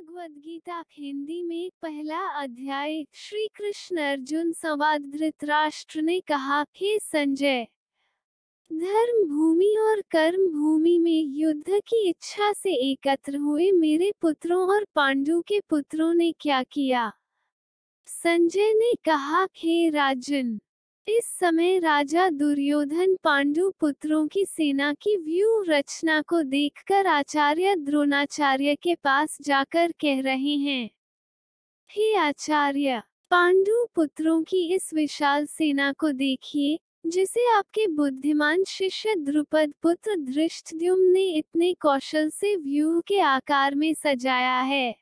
भगवद गीता हिंदी में पहला अध्याय। श्री कृष्ण अर्जुन संवाद। धृतराष्ट्र ने कहा, हे संजय, धर्म भूमि और कर्म भूमि में युद्ध की इच्छा से एकत्र हुए मेरे पुत्रों और पांडु के पुत्रों ने क्या किया? संजय ने कहा, हे राजन, इस समय राजा दुर्योधन पांडु पुत्रों की सेना की व्यूह रचना को देखकर आचार्य द्रोणाचार्य के पास जाकर कह रहे हैं, हे आचार्य, पांडु पुत्रों की इस विशाल सेना को देखिए, जिसे आपके बुद्धिमान शिष्य द्रुपद पुत्र धृष्टद्युम्न ने इतने कौशल से व्यूह के आकार में सजाया है।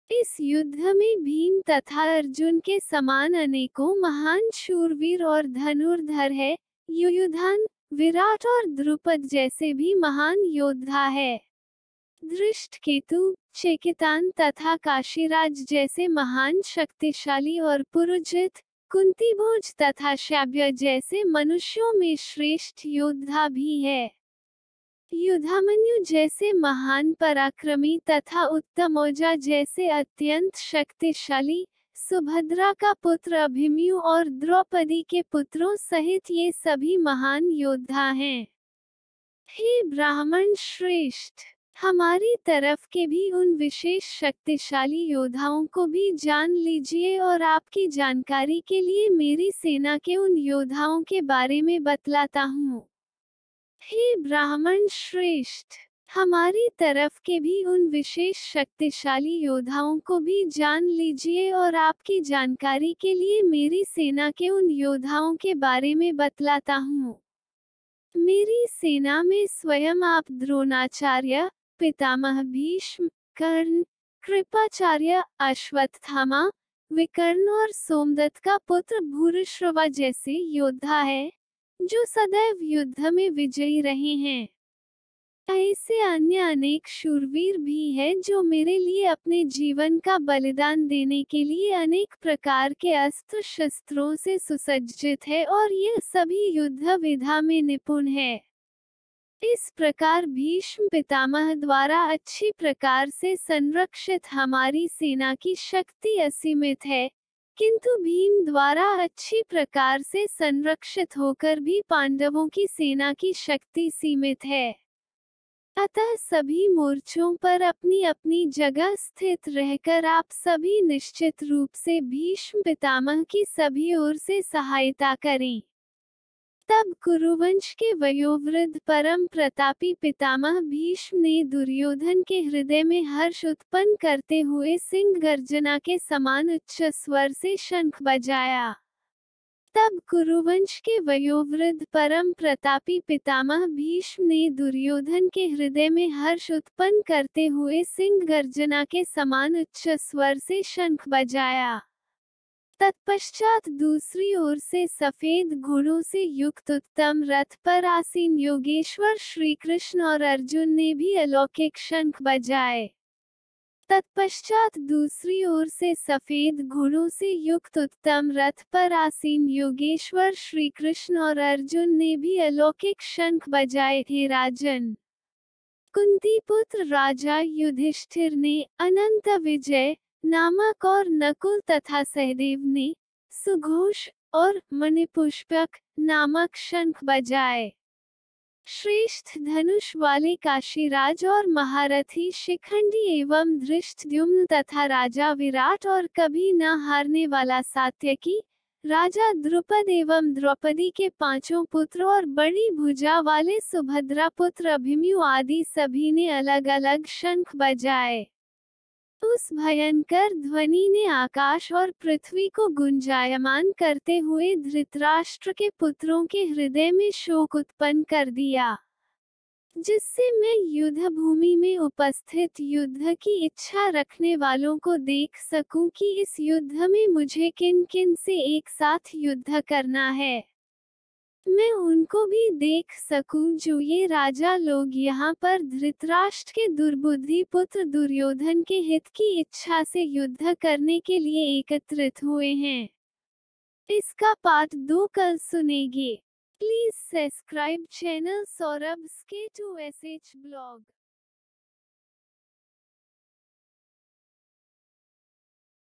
इस युद्ध में भीम तथा अर्जुन के समान अनेकों महान शूरवीर और धनुर्धर है। युयुधान, विराट और द्रुपद जैसे भी महान योद्धा है। धृष्टकेतु, चेकितान तथा काशीराज जैसे महान शक्तिशाली और पुरुजित, कुंतीभोज तथा शाब्य जैसे मनुष्यों में श्रेष्ठ योद्धा भी है। युधामन्यु जैसे महान पराक्रमी तथा उत्तमौजा जैसे अत्यंत शक्तिशाली, सुभद्रा का पुत्र अभिमन्यु और द्रौपदी के पुत्रों सहित ये सभी महान योद्धा हैं। हे ब्राह्मण श्रेष्ठ, हमारी तरफ के भी उन विशेष शक्तिशाली योद्धाओं को भी जान लीजिए और आपकी जानकारी के लिए मेरी सेना के उन योद्धाओं के बारे में बतलाता हूँ। हे ब्राह्मण श्रेष्ठ, हमारी तरफ के भी उन विशेष शक्तिशाली योद्धाओं को भी जान लीजिए और आपकी जानकारी के लिए मेरी सेना के उन योद्धाओं के बारे में बतलाता हूँ। मेरी सेना में स्वयं आप द्रोणाचार्य, पितामह भीष्म, कर्ण, कृपाचार्य, अश्वत्थामा, विकर्ण और सोमदत्त का पुत्र भूरिश्रवा जैसे योद्धा है, जो सदैव युद्ध में विजयी रहे हैं। ऐसे अन्य अनेक शूरवीर भी हैं जो मेरे लिए अपने जीवन का बलिदान देने के लिए अनेक प्रकार के अस्त्र शस्त्रों से सुसज्जित है और ये सभी युद्ध विधा में निपुण है। इस प्रकार भीष्म पितामह द्वारा अच्छी प्रकार से संरक्षित हमारी सेना की शक्ति असीमित है, किंतु भीम द्वारा अच्छी प्रकार से संरक्षित होकर भी पांडवों की सेना की शक्ति सीमित है। अतः सभी मोर्चों पर अपनी अपनी जगह स्थित रहकर आप सभी निश्चित रूप से भीष्म पितामह की सभी ओर से सहायता करें। तब कुरुवंश के वयोवृद्ध परम प्रतापी पितामह भीष्म ने दुर्योधन के हृदय में हर्ष उत्पन्न करते हुए सिंह गर्जना के समान उच्च स्वर से शंख बजाया। तब कुरुवंश के वयोवृद्ध परम प्रतापी पितामह भीष्म ने दुर्योधन के हृदय में हर्ष उत्पन्न करते हुए सिंह गर्जना के समान उच्च स्वर से शंख बजाया। तत्पश्चात दूसरी ओर से सफेद घोड़ों से युक्त उत्तम रथ पर आसीन योगेश्वर श्री कृष्ण और अर्जुन ने भी अलौकिक शंख बजाए। तत्पश्चात दूसरी ओर से सफेद घोड़ों से युक्त उत्तम रथ पर आसीन योगेश्वर श्री कृष्ण और अर्जुन ने भी अलौकिक शंख बजाए। हे राजन, कुंती पुत्र राजा युधिष्ठिर ने अनंत विजय नामक और नकुल तथा सहदेव ने सुघोष और मणिपुष्पक नामक शंख बजाए। श्रेष्ठ धनुष वाले काशीराज और महारथी शिखंडी एवं धृष्टद्युम्न तथा राजा विराट और कभी न हारने वाला सात्यकी, राजा द्रुपद एवं द्रौपदी के पांचों पुत्र और बड़ी भुजा वाले सुभद्रा पुत्र अभिमन्यु आदि सभी ने अलग अलग शंख बजाए। उस भयंकर ध्वनि ने आकाश और पृथ्वी को गुंजायमान करते हुए धृतराष्ट्र के पुत्रों के हृदय में शोक उत्पन्न कर दिया, जिससे मैं युद्ध भूमि में उपस्थित युद्ध की इच्छा रखने वालों को देख सकूं कि इस युद्ध में मुझे किन किन से एक साथ युद्ध करना है। मैं उनको भी देख सकूं जो ये राजा लोग यहाँ पर धृतराष्ट्र के दुर्बुद्धि पुत्र दुर्योधन के हित की इच्छा से युद्ध करने के लिए एकत्रित हुए हैं। इसका पार्ट 2 कल सुनेंगे। Please subscribe channel Saurabh SK2SH blog.